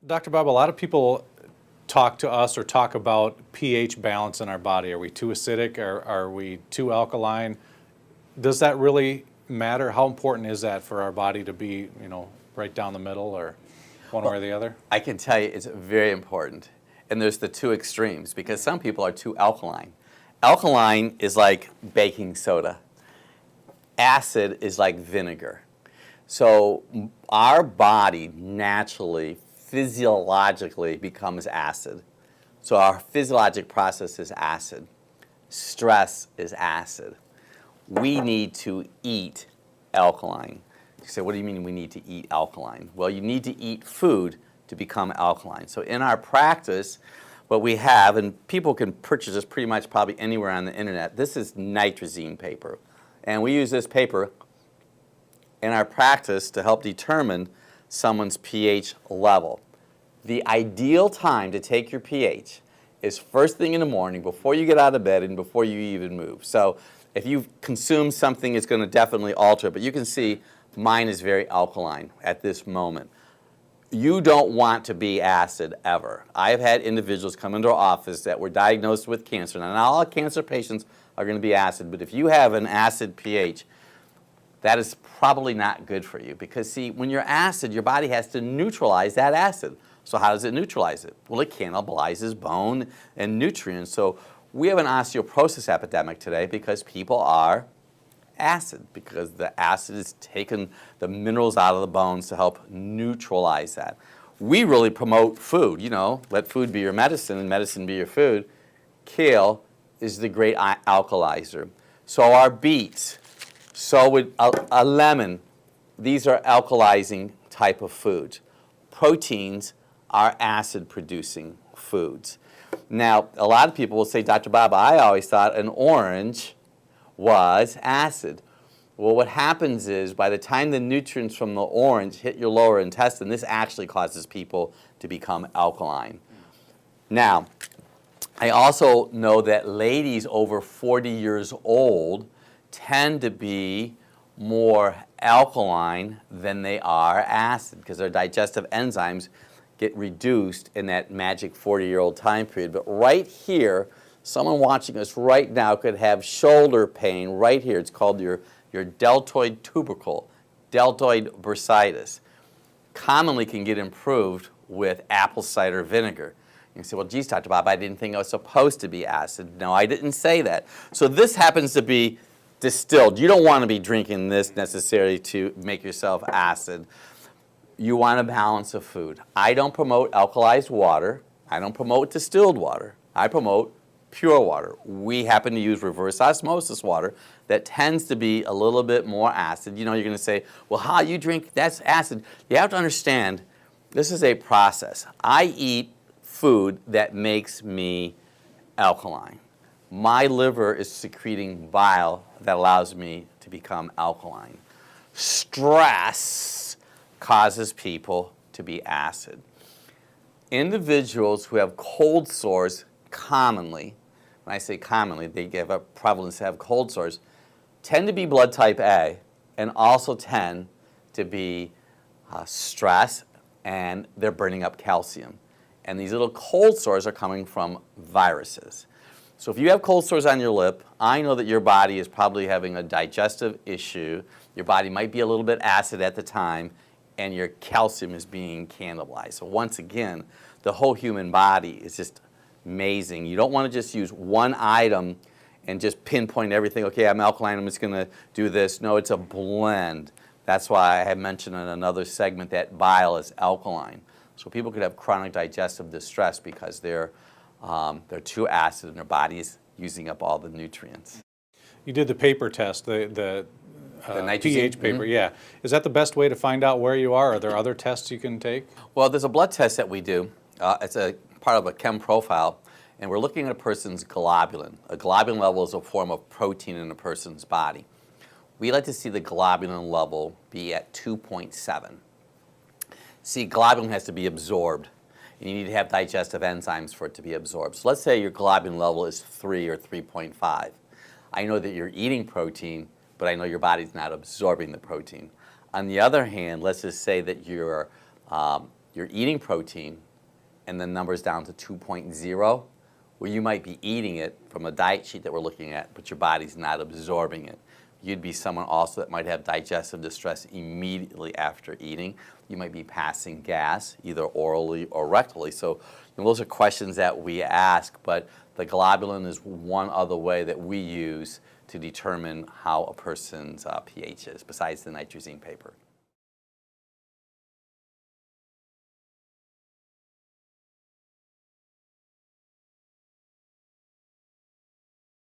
Dr. Bob, a lot of people talk to us or talk about pH balance in our body. Are we too acidic? Are we too alkaline? Does that really matter? How important is that for our body to be, right down the middle or one way or the other? I can tell you it's very important. And there's the two extremes because some people are too alkaline. Alkaline is like baking soda. Acid is like vinegar. So our body naturally, physiologically becomes acid. So our physiologic process is acid. Stress is acid. We need to eat alkaline. You say, what do you mean we need to eat alkaline? Well, you need to eat food to become alkaline. So in our practice, what we have, and people can purchase this pretty much probably anywhere on the internet, this is nitrazine paper. And we use this paper in our practice to help determine someone's pH level. The ideal time to take your pH is first thing in the morning before you get out of bed and before you even move. So if you consume something, it's going to definitely alter it. But you can see mine is very alkaline at this moment. You don't want to be acid ever. I've had individuals come into our office that were diagnosed with cancer. Now, not all cancer patients are going to be acid, but if you have an acid pH, that is probably not good for you because, see, when you're acid, your body has to neutralize that acid. So how does it neutralize it? Well, it cannibalizes bone and nutrients. So we have an osteoporosis epidemic today because people are acid, because the acid is taking the minerals out of the bones to help neutralize that. We really promote food, let food be your medicine and medicine be your food. Kale is the great alkalizer. So are beets. So would a lemon. These are alkalizing type of foods. Proteins are acid-producing foods. Now, a lot of people will say, Dr. Bob, I always thought an orange was acid. Well, what happens is by the time the nutrients from the orange hit your lower intestine, this actually causes people to become alkaline. Now, I also know that ladies over 40 years old tend to be more alkaline than they are acid because their digestive enzymes get reduced in that magic 40-year-old time period. But right here, someone watching us right now could have shoulder pain right here. It's called your deltoid tubercle, deltoid bursitis. Commonly can get improved with apple cider vinegar. You say, well, geez, Dr. Bob, I didn't think I was supposed to be acid. No, I didn't say that. So this happens to be distilled. You don't want to be drinking this necessarily to make yourself acid. You want a balance of food. I don't promote alkalized water. I don't promote distilled water. I promote pure water. We happen to use reverse osmosis water that tends to be a little bit more acid. You're going to say, well, how you drink, that's acid. You have to understand, this is a process. I eat food that makes me alkaline. My liver is secreting bile that allows me to become alkaline. Stress causes people to be acid. Individuals who have cold sores commonly, when I say commonly, they have a prevalence to have cold sores, tend to be blood type A and also tend to be stress, and they're burning up calcium. And these little cold sores are coming from viruses. So if you have cold sores on your lip, I know that your body is probably having a digestive issue. Your body might be a little bit acid at the time, and your calcium is being cannibalized. So once again, the whole human body is just amazing. You don't want to just use one item and just pinpoint everything. Okay, I'm alkaline, I'm just going to do this. No, it's a blend. That's why I had mentioned in another segment that bile is alkaline. So people could have chronic digestive distress because they're too acid and their body is using up all the nutrients. You did the paper test, the pH paper, Mm-hmm. yeah. Is that the best way to find out where you are? Are there other tests you can take? Well, there's a blood test that we do. It's a part of a chem profile, and we're looking at a person's globulin. A globulin level is a form of protein in a person's body. We like to see the globulin level be at 2.7. See, globulin has to be absorbed, and you need to have digestive enzymes for it to be absorbed. So let's say your globulin level is 3 or 3.5. I know that you're eating protein, but I know your body's not absorbing the protein. On the other hand, let's just say that your you're eating protein and the number's down to 2.0, where you might be eating it from a diet sheet that we're looking at, but your body's not absorbing it. You'd be someone also that might have digestive distress immediately after eating. You might be passing gas, either orally or rectally. So those are questions that we ask, but the globulin is one other way that we use to determine how a person's pH is, besides the nitrazine paper.